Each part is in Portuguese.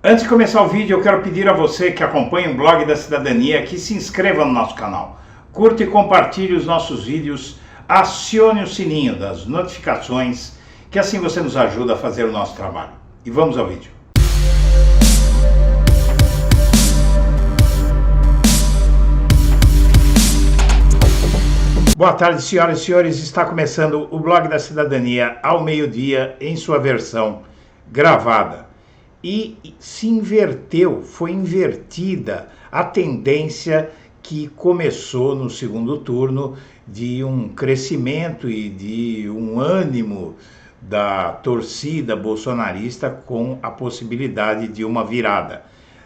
Antes de começar o vídeo, eu quero pedir a você que acompanha o Blog da Cidadania que se inscreva no nosso canal, curta e compartilhe os nossos vídeos, acione o sininho das notificações, que assim você nos ajuda a fazer o nosso trabalho. E vamos ao vídeo. Boa tarde, senhoras e senhores. Está começando o Blog da Cidadania ao meio-dia em sua versão gravada. E se inverteu, foi invertida a tendência que começou no segundo turno de um crescimento e de um ânimo da torcida bolsonarista com a possibilidade de uma virada.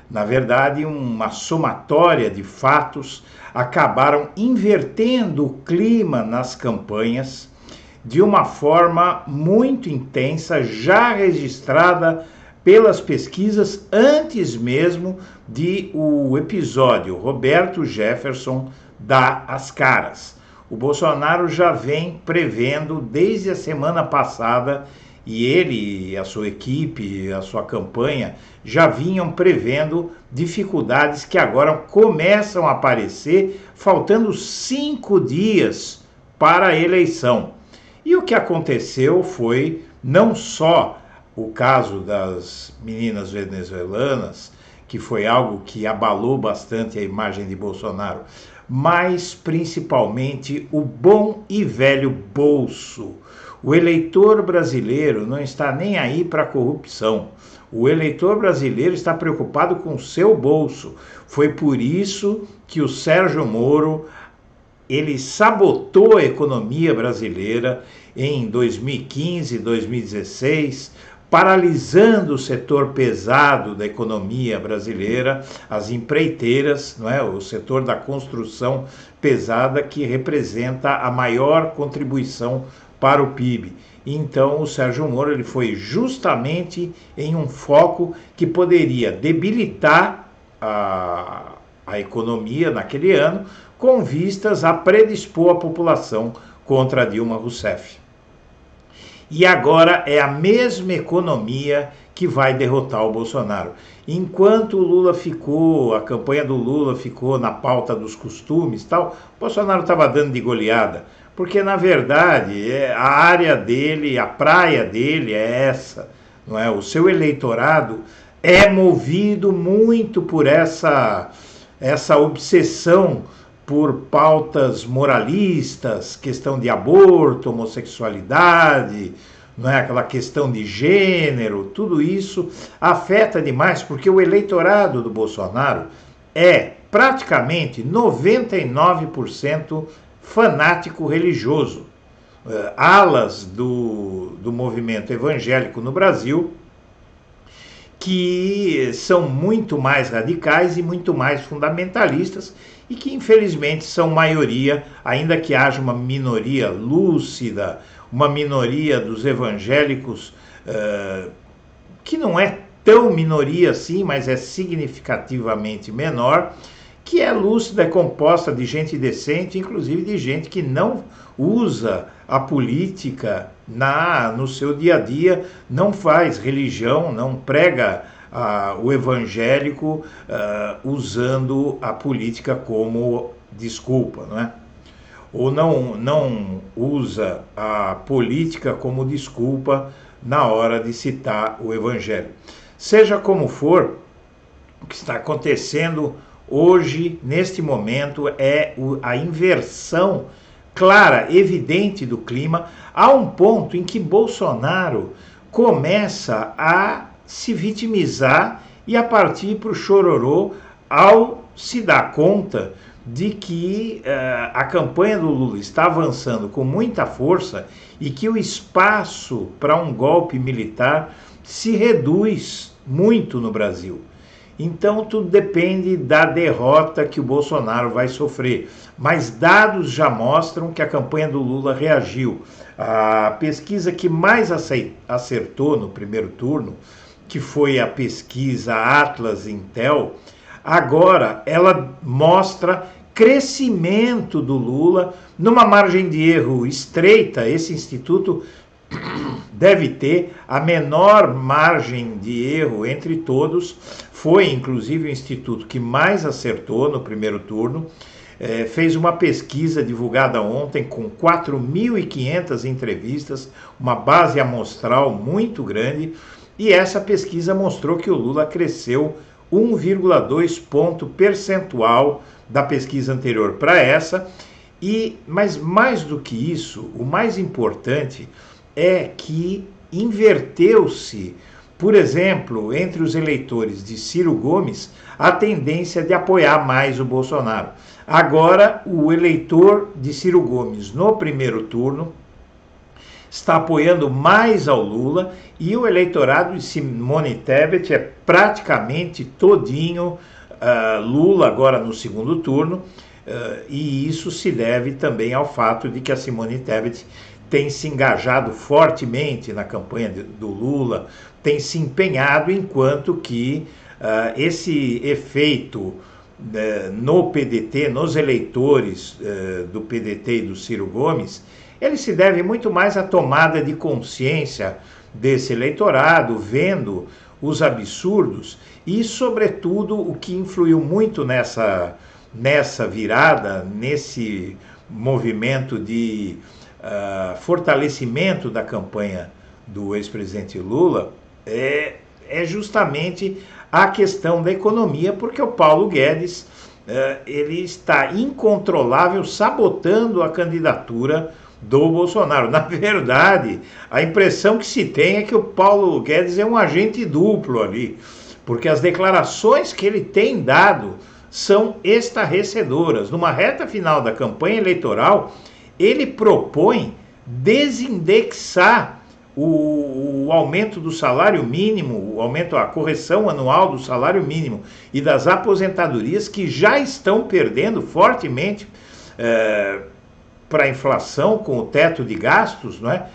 Na verdade, uma somatória de fatos acabaram invertendo o clima nas campanhas de uma forma muito intensa, já registrada pelas pesquisas antes mesmo de o episódio Roberto Jefferson dar as caras. O Bolsonaro já vem prevendo desde a semana passada, e ele, a sua equipe, a sua campanha, já vinham prevendo dificuldades que agora começam a aparecer, faltando 5 dias para a eleição. E o que aconteceu foi não só o caso das meninas venezuelanas, que foi algo que abalou bastante a imagem de Bolsonaro, mas principalmente o bom e velho bolso. O eleitor brasileiro não está nem aí para a corrupção. O eleitor brasileiro está preocupado com o seu bolso. Foi por isso que o Sérgio Moro ele sabotou a economia brasileira em 2015, 2016, paralisando o setor pesado da economia brasileira, as empreiteiras, não é? O setor da construção pesada, que representa a maior contribuição para o PIB. Então o Sérgio Moro ele foi justamente em um foco que poderia debilitar a economia naquele ano, com vistas a predispor a população contra Dilma Rousseff. E agora é a mesma economia que vai derrotar o Bolsonaro. Enquanto o Lula ficou, a campanha do Lula ficou na pauta dos costumes e tal, o Bolsonaro estava dando de goleada, porque na verdade a área dele, a praia dele é essa, não é? O seu eleitorado é movido muito por essa obsessão por pautas moralistas, questão de aborto, homossexualidade, não é? Aquela questão de gênero, tudo isso afeta demais, porque o eleitorado do Bolsonaro é praticamente 99% fanático religioso. Alas do movimento evangélico no Brasil que são muito mais radicais e muito mais fundamentalistas e que infelizmente são maioria, ainda que haja uma minoria lúcida, uma minoria dos evangélicos que não é tão minoria assim, mas é significativamente menor, que é lúcida, é composta de gente decente, inclusive de gente que não usa a política no seu dia a dia, não faz religião, não prega o evangélico usando a política como desculpa, não é? Ou não usa a política como desculpa na hora de citar o evangelho. Seja como for, o que está acontecendo hoje, neste momento, é a inversão clara, evidente do clima, a um ponto em que Bolsonaro começa a se vitimizar e a partir para o chororô ao se dar conta de que a campanha do Lula está avançando com muita força e que o espaço para um golpe militar se reduz muito no Brasil. Então tudo depende da derrota que o Bolsonaro vai sofrer. Mas dados já mostram que a campanha do Lula reagiu. A pesquisa que mais acertou no primeiro turno, que foi a pesquisa Atlas Intel, agora ela mostra crescimento do Lula numa margem de erro estreita. Esse instituto deve ter a menor margem de erro entre todos. Foi, inclusive, o instituto que mais acertou no primeiro turno. Fez uma pesquisa divulgada ontem com 4.500 entrevistas, uma base amostral muito grande, e essa pesquisa mostrou que o Lula cresceu 1,2 ponto percentual da pesquisa anterior para essa. Mas mais do que isso, o mais importante é que inverteu-se, por exemplo, entre os eleitores de Ciro Gomes, a tendência de apoiar mais o Bolsonaro. Agora, o eleitor de Ciro Gomes no primeiro turno está apoiando mais ao Lula, e o eleitorado de Simone Tebet é praticamente todinho Lula agora no segundo turno, e isso se deve também ao fato de que a Simone Tebet tem se engajado fortemente na campanha do Lula, tem se empenhado, enquanto que esse efeito no PDT, nos eleitores do PDT e do Ciro Gomes, ele se deve muito mais à tomada de consciência desse eleitorado, vendo os absurdos, e, sobretudo, o que influiu muito nessa virada, nesse movimento de fortalecimento da campanha do ex-presidente Lula, é justamente a questão da economia, porque o Paulo Guedes ele está incontrolável, sabotando a candidatura do Bolsonaro. Na verdade, a impressão que se tem é que o Paulo Guedes é um agente duplo ali, porque as declarações que ele tem dado são estarrecedoras. Numa reta final da campanha eleitoral, ele propõe desindexar o aumento do salário mínimo, a correção anual do salário mínimo e das aposentadorias, que já estão perdendo fortemente para a inflação, com o teto de gastos, não é?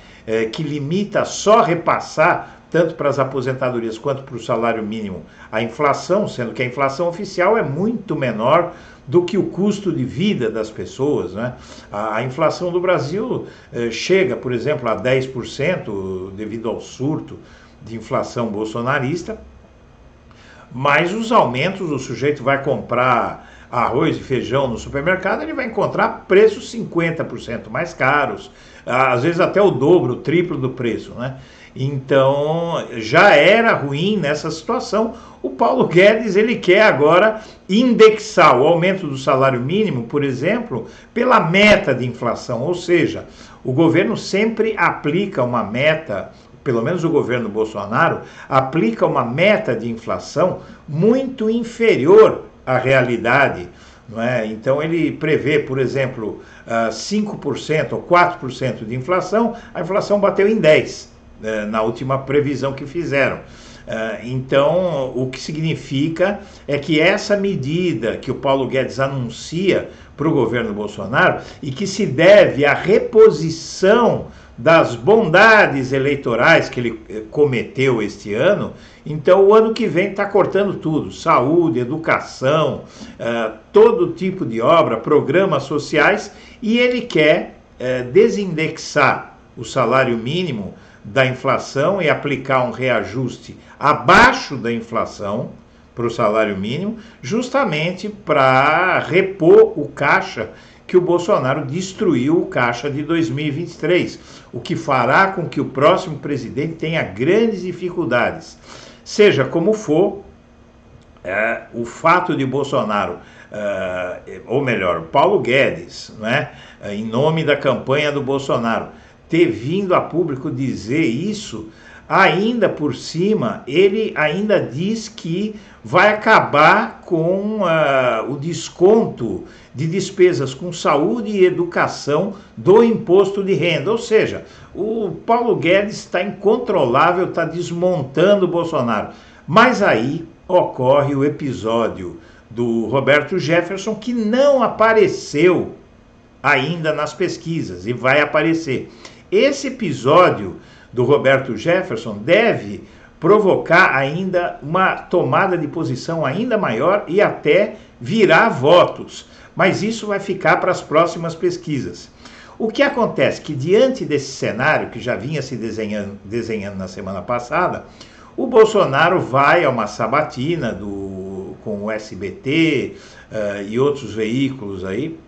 Que limita só repassar, tanto para as aposentadorias quanto para o salário mínimo, a inflação, sendo que a inflação oficial é muito menor do que o custo de vida das pessoas, né? A inflação do Brasil chega, por exemplo, a 10% devido ao surto de inflação bolsonarista, mas os aumentos, o sujeito vai comprar arroz e feijão no supermercado, ele vai encontrar preços 50% mais caros, às vezes até o dobro, o triplo do preço, né? Então, já era ruim nessa situação. O Paulo Guedes, ele quer agora indexar o aumento do salário mínimo, por exemplo, pela meta de inflação, ou seja, o governo sempre aplica uma meta, pelo menos o governo Bolsonaro, aplica uma meta de inflação muito inferior à realidade, não é? Então ele prevê, por exemplo, 5% ou 4% de inflação, a inflação bateu em 10%. Na última previsão que fizeram. Então, o que significa é que essa medida que o Paulo Guedes anuncia para o governo Bolsonaro, e que se deve à reposição das bondades eleitorais que ele cometeu este ano, então o ano que vem está cortando tudo: saúde, educação, todo tipo de obra, programas sociais, e ele quer desindexar o salário mínimo da inflação e aplicar um reajuste abaixo da inflação para o salário mínimo, justamente para repor o caixa que o Bolsonaro destruiu, o caixa de 2023, o que fará com que o próximo presidente tenha grandes dificuldades. Seja como for, o fato de Bolsonaro, ou melhor, Paulo Guedes, né, em nome da campanha do Bolsonaro, ter vindo a público dizer isso, ainda por cima, ele ainda diz que vai acabar com o desconto de despesas com saúde e educação do imposto de renda. Ou seja, o Paulo Guedes está incontrolável, está desmontando o Bolsonaro. Mas aí ocorre o episódio do Roberto Jefferson, que não apareceu ainda nas pesquisas e vai aparecer. Esse episódio do Roberto Jefferson deve provocar ainda uma tomada de posição ainda maior e até virar votos. Mas isso vai ficar para as próximas pesquisas. O que acontece? Que diante desse cenário, que já vinha se desenhando na semana passada, o Bolsonaro vai a uma sabatina com o SBT e outros veículos aí,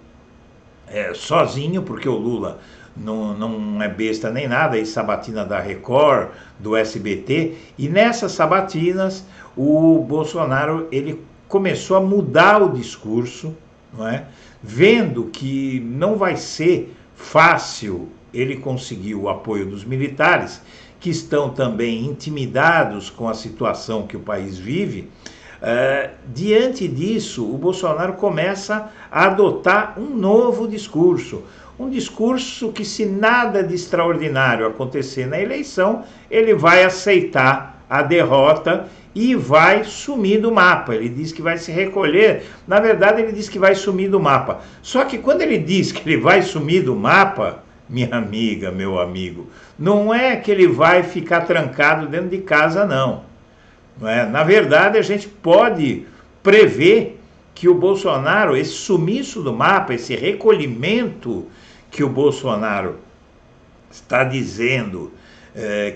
sozinho, porque o Lula não é besta nem nada, e sabatina da Record, do SBT, e nessas sabatinas o Bolsonaro ele começou a mudar o discurso, não é? Vendo que não vai ser fácil ele conseguir o apoio dos militares, que estão também intimidados com a situação que o país vive. Diante disso, o Bolsonaro começa a adotar um novo discurso, um discurso que, se nada de extraordinário acontecer na eleição, ele vai aceitar a derrota e vai sumir do mapa. Ele diz que vai se recolher, na verdade ele diz que vai sumir do mapa. Só que quando ele diz que ele vai sumir do mapa, minha amiga, meu amigo, não é que ele vai ficar trancado dentro de casa, não. Não é? Na verdade, a gente pode prever que o Bolsonaro, esse sumiço do mapa, esse recolhimento que o Bolsonaro está dizendo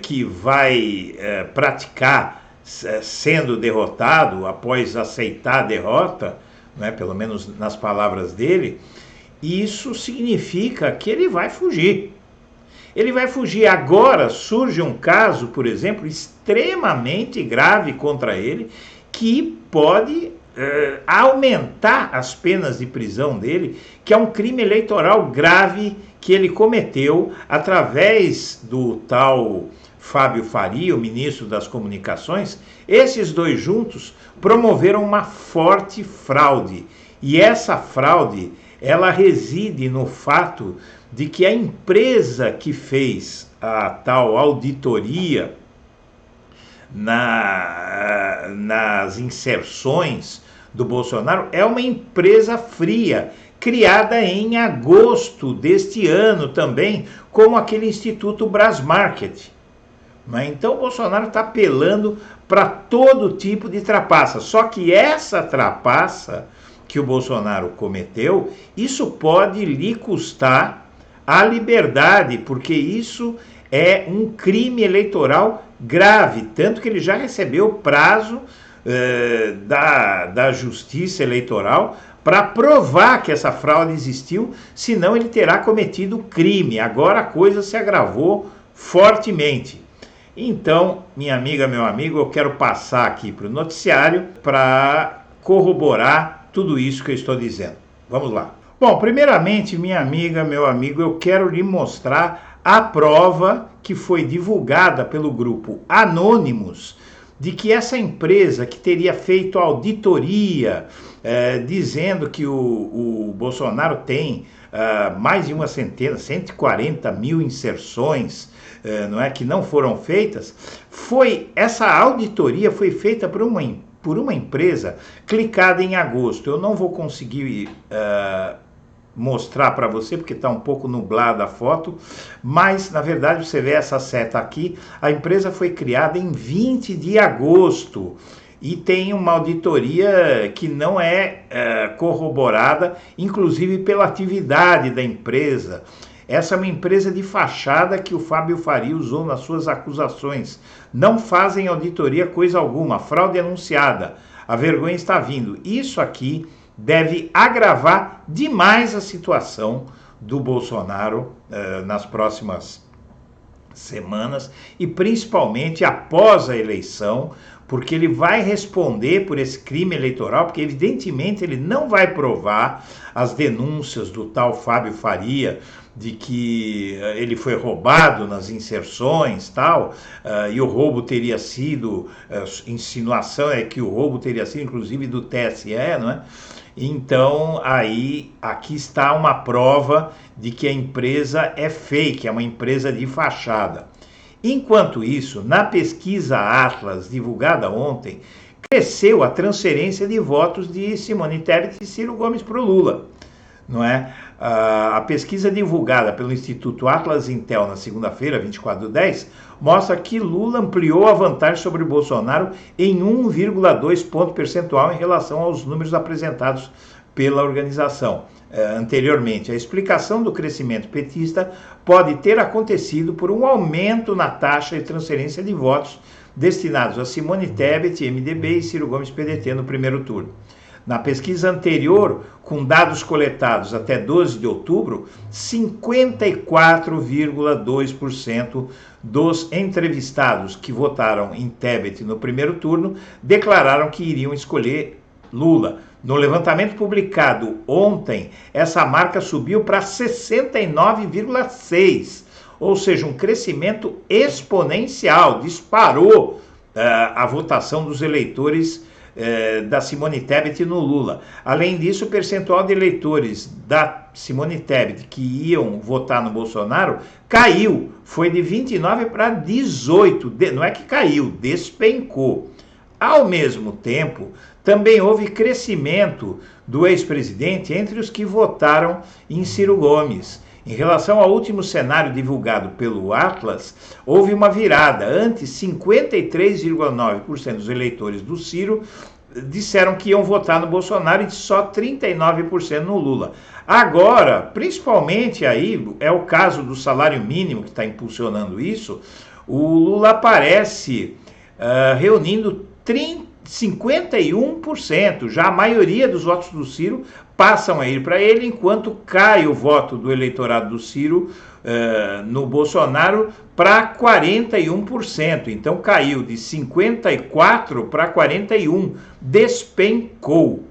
que vai praticar sendo derrotado, após aceitar a derrota, né, pelo menos nas palavras dele, isso significa que ele vai fugir. Ele vai fugir. Agora surge um caso, por exemplo, extremamente grave contra ele, que pode aumentar as penas de prisão dele, que é um crime eleitoral grave que ele cometeu através do tal Fábio Faria, o ministro das Comunicações. Esses dois juntos promoveram uma forte fraude. E essa fraude, ela reside no fato de que a empresa que fez a tal auditoria nas inserções do Bolsonaro é uma empresa fria, criada em agosto deste ano também, como aquele Instituto Brasmarket. Então o Bolsonaro está apelando para todo tipo de trapaça, só que essa trapaça que o Bolsonaro cometeu, isso pode lhe custar a liberdade, porque isso é um crime eleitoral grave, tanto que ele já recebeu o prazo da Justiça Eleitoral para provar que essa fraude existiu, senão ele terá cometido crime. Agora a coisa se agravou fortemente. Então, minha amiga, meu amigo, eu quero passar aqui para o noticiário para corroborar tudo isso que eu estou dizendo. Vamos lá. Bom, primeiramente, minha amiga, meu amigo, eu quero lhe mostrar a prova que foi divulgada pelo grupo Anonymous de que essa empresa que teria feito auditoria, dizendo que o Bolsonaro tem mais de uma centena, 140 mil inserções, não é, que não foram feitas, essa auditoria foi feita por uma empresa clicada em agosto. Eu não vou conseguir mostrar para você, porque está um pouco nublada a foto, mas na verdade você vê essa seta aqui, a empresa foi criada em 20 de agosto e tem uma auditoria que não é corroborada, inclusive pela atividade da empresa. Essa é uma empresa de fachada que o Fábio Faria usou nas suas acusações. Não fazem auditoria coisa alguma, fraude anunciada, a vergonha está vindo. Isso aqui deve agravar demais a situação do Bolsonaro nas próximas semanas e principalmente após a eleição, porque ele vai responder por esse crime eleitoral, porque evidentemente ele não vai provar as denúncias do tal Fábio Faria de que ele foi roubado nas inserções, tal, e o roubo teria sido, insinuação é que o roubo teria sido inclusive do TSE, não é? Então, aqui está uma prova de que a empresa é fake, é uma empresa de fachada. Enquanto isso, na pesquisa Atlas, divulgada ontem, cresceu a transferência de votos de Simone Tebet e Ciro Gomes para o Lula, não é? A pesquisa divulgada pelo Instituto Atlas Intel na segunda-feira, 24/10, mostra que Lula ampliou a vantagem sobre Bolsonaro em 1,2 ponto percentual em relação aos números apresentados pela organização anteriormente. A explicação do crescimento petista pode ter acontecido por um aumento na taxa de transferência de votos destinados a Simone Tebet, MDB, e Ciro Gomes, PDT, no primeiro turno. Na pesquisa anterior, com dados coletados até 12 de outubro, 54,2% dos entrevistados que votaram em Tebet no primeiro turno declararam que iriam escolher Lula. No levantamento publicado ontem, essa marca subiu para 69,6%, ou seja, um crescimento exponencial, disparou a votação dos eleitores da Simone Tebet no Lula. Além disso, o percentual de eleitores da Simone Tebet que iam votar no Bolsonaro caiu, foi de 29 para 18, não é que caiu, despencou. Ao mesmo tempo, também houve crescimento do ex-presidente entre os que votaram em Ciro Gomes. Em relação ao último cenário divulgado pelo Atlas, houve uma virada. Antes, 53,9% dos eleitores do Ciro disseram que iam votar no Bolsonaro e só 39% no Lula. Agora, principalmente aí, é o caso do salário mínimo que está impulsionando isso, o Lula aparece reunindo 51%, já a maioria dos votos do Ciro passam a ir para ele, enquanto cai o voto do eleitorado do Ciro no Bolsonaro para 41%. Então caiu de 54% para 41%, despencou.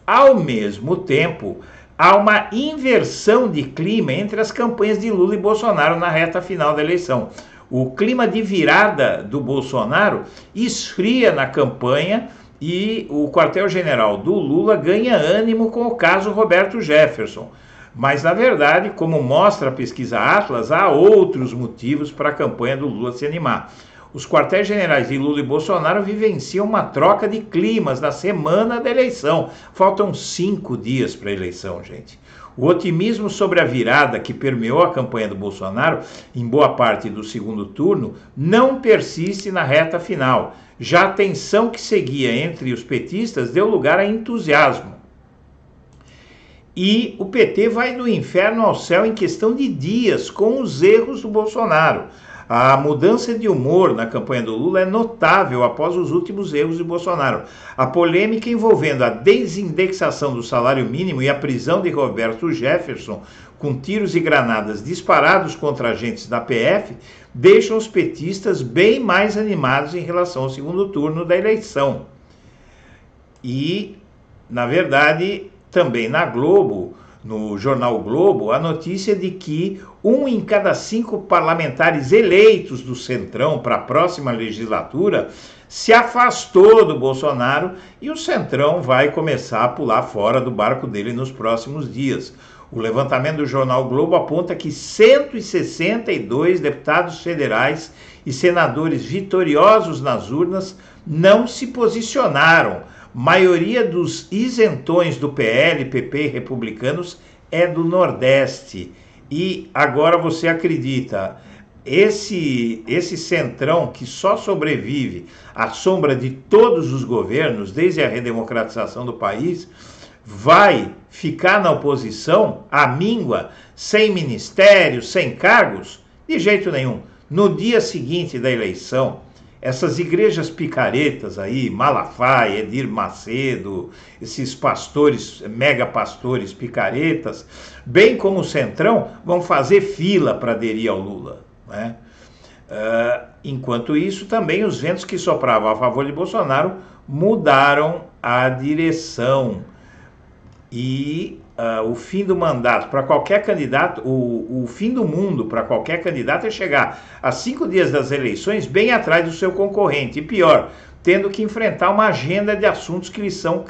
Ao mesmo tempo, há uma inversão de clima entre as campanhas de Lula e Bolsonaro na reta final da eleição. O clima de virada do Bolsonaro esfria na campanha e o quartel-general do Lula ganha ânimo com o caso Roberto Jefferson. Mas, na verdade, como mostra a pesquisa Atlas, há outros motivos para a campanha do Lula se animar. Os quartéis-generais de Lula e Bolsonaro vivenciam uma troca de climas na semana da eleição. Faltam 5 dias para a eleição, gente. O otimismo sobre a virada que permeou a campanha do Bolsonaro em boa parte do segundo turno não persiste na reta final. Já a tensão que seguia entre os petistas deu lugar a entusiasmo. E o PT vai do inferno ao céu em questão de dias com os erros do Bolsonaro. A mudança de humor na campanha do Lula é notável após os últimos erros de Bolsonaro. A polêmica envolvendo a desindexação do salário mínimo e a prisão de Roberto Jefferson, com tiros e granadas disparados contra agentes da PF, deixam os petistas bem mais animados em relação ao segundo turno da eleição. E, na verdade, também na Globo, no jornal Globo, a notícia de que 1 em cada 5 parlamentares eleitos do Centrão para a próxima legislatura se afastou do Bolsonaro e o Centrão vai começar a pular fora do barco dele nos próximos dias. O levantamento do jornal Globo aponta que 162 deputados federais e senadores vitoriosos nas urnas não se posicionaram. Maioria dos isentões do PL, PP e republicanos é do Nordeste. E agora você acredita, esse centrão que só sobrevive à sombra de todos os governos, desde a redemocratização do país, vai ficar na oposição, à míngua, sem ministério, sem cargos? De jeito nenhum. No dia seguinte da eleição, essas igrejas picaretas aí, Malafaia, Edir Macedo, esses pastores, mega pastores picaretas, bem como o Centrão, vão fazer fila para aderir ao Lula, né? Enquanto isso, também os ventos que sopravam a favor de Bolsonaro mudaram a direção. E o fim do mandato para qualquer candidato, o fim do mundo para qualquer candidato é chegar a 5 dias das eleições bem atrás do seu concorrente. E pior, tendo que enfrentar uma agenda de assuntos que lhe são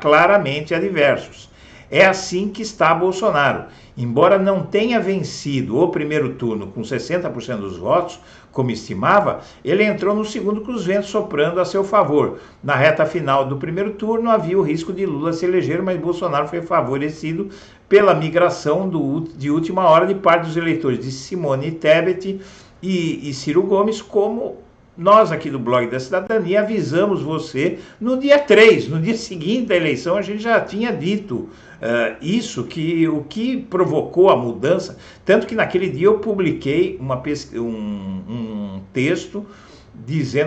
claramente adversos. É assim que está Bolsonaro. Embora não tenha vencido o primeiro turno com 60% dos votos, como estimava, ele entrou no segundo com os ventos soprando a seu favor. Na reta final do primeiro turno havia o risco de Lula se eleger, mas Bolsonaro foi favorecido pela migração de última hora de parte dos eleitores de Simone Tebet e Ciro Gomes, como nós aqui do Blog da Cidadania avisamos você no dia 3, no dia seguinte da eleição, a gente já tinha dito isso, que o que provocou a mudança, tanto que naquele dia eu publiquei um texto,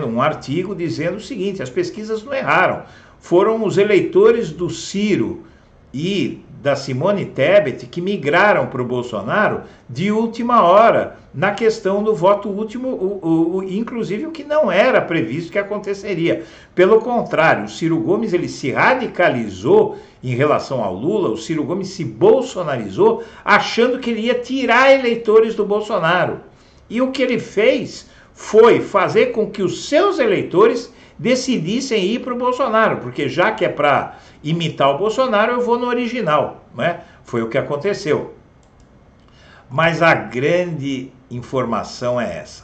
um artigo dizendo o seguinte: as pesquisas não erraram, foram os eleitores do Ciro e da Simone Tebet que migraram para o Bolsonaro de última hora na questão do voto último, inclusive o que não era previsto que aconteceria. Pelo contrário, o Ciro Gomes ele se radicalizou em relação ao Lula, o Ciro Gomes se bolsonarizou, achando que ele ia tirar eleitores do Bolsonaro. E o que ele fez foi fazer com que os seus eleitores decidissem ir para o Bolsonaro, porque já que é para imitar o Bolsonaro, eu vou no original, né? Foi o que aconteceu. Mas a grande informação é essa: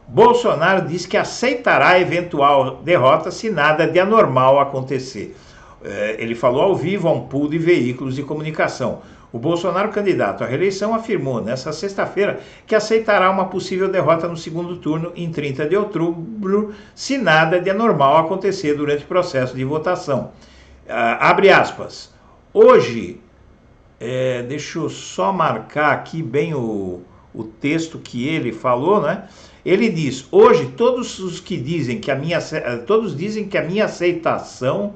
Bolsonaro diz que aceitará a eventual derrota se nada de anormal acontecer. Ele falou ao vivo a um pool de veículos de comunicação. O Bolsonaro, candidato à reeleição, afirmou nesta sexta-feira que aceitará uma possível derrota no segundo turno em 30 de outubro, se nada de anormal acontecer durante o processo de votação. Abre aspas. Hoje, deixa eu só marcar aqui bem o texto que ele falou, né? Ele diz: hoje todos dizem que a minha aceitação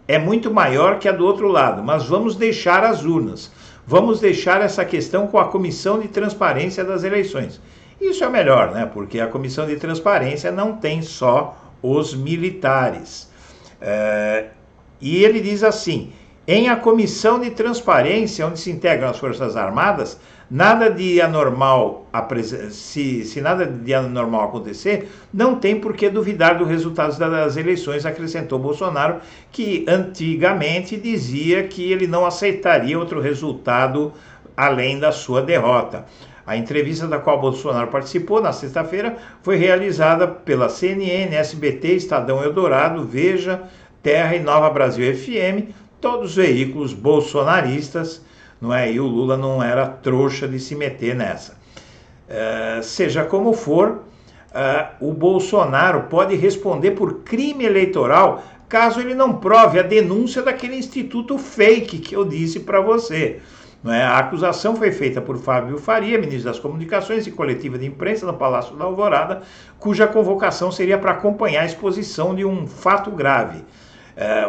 é muito maior que a do outro lado, mas vamos deixar as urnas. Vamos deixar essa questão com a Comissão de Transparência das Eleições. Isso é melhor, né? Porque a Comissão de Transparência não tem só os militares. E ele diz assim: em a Comissão de Transparência, onde se integram as Forças Armadas, nada de anormal, se nada de anormal acontecer, não tem por que duvidar dos resultados das eleições, acrescentou Bolsonaro, que antigamente dizia que ele não aceitaria outro resultado além da sua derrota. A entrevista da qual Bolsonaro participou na sexta-feira foi realizada pela CNN, SBT, Estadão Eldorado, Veja, Terra e Nova Brasil FM, todos os veículos bolsonaristas, não é? E o Lula não era trouxa de se meter nessa. Seja como for, o Bolsonaro pode responder por crime eleitoral caso ele não prove a denúncia daquele instituto fake que eu disse para você. Não é? A acusação foi feita por Fábio Faria, ministro das Comunicações, e coletiva de imprensa no Palácio da Alvorada, cuja convocação seria para acompanhar a exposição de um fato grave.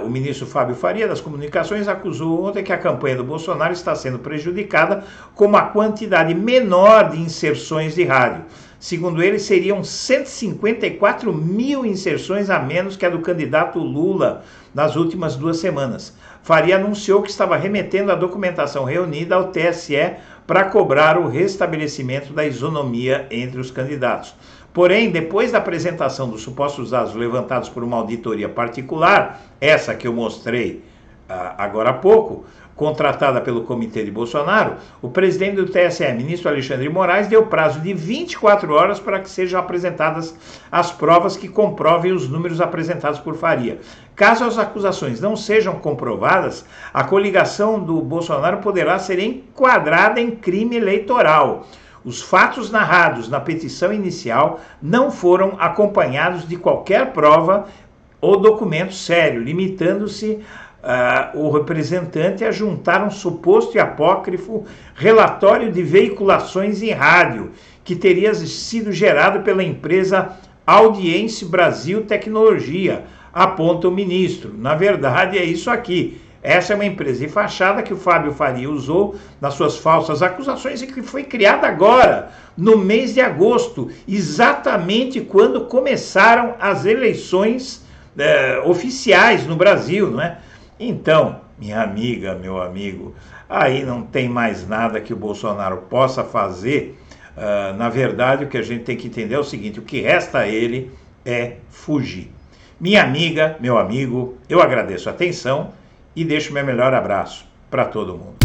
O ministro Fábio Faria das Comunicações acusou ontem que a campanha do Bolsonaro está sendo prejudicada com uma quantidade menor de inserções de rádio. Segundo ele, seriam 154 mil inserções a menos que a do candidato Lula nas últimas 2 semanas. Faria anunciou que estava remetendo a documentação reunida ao TSE para cobrar o restabelecimento da isonomia entre os candidatos. Porém, depois da apresentação dos supostos dados levantados por uma auditoria particular, essa que eu mostrei agora há pouco, contratada pelo comitê de Bolsonaro, o presidente do TSE, ministro Alexandre de Moraes, deu prazo de 24 horas para que sejam apresentadas as provas que comprovem os números apresentados por Faria. Caso as acusações não sejam comprovadas, a coligação do Bolsonaro poderá ser enquadrada em crime eleitoral. Os fatos narrados na petição inicial não foram acompanhados de qualquer prova ou documento sério, limitando-se o representante a juntar um suposto e apócrifo relatório de veiculações em rádio, que teria sido gerado pela empresa Audiência Brasil Tecnologia, aponta o ministro. Na verdade, é isso aqui. Essa é uma empresa de fachada que o Fábio Faria usou nas suas falsas acusações e que foi criada agora, no mês de agosto, exatamente quando começaram as eleições oficiais no Brasil, não é? Então, minha amiga, meu amigo, aí não tem mais nada que o Bolsonaro possa fazer. Na verdade, o que a gente tem que entender é o seguinte: o que resta a ele é fugir. Minha amiga, meu amigo, eu agradeço a atenção e deixo meu melhor abraço para todo mundo.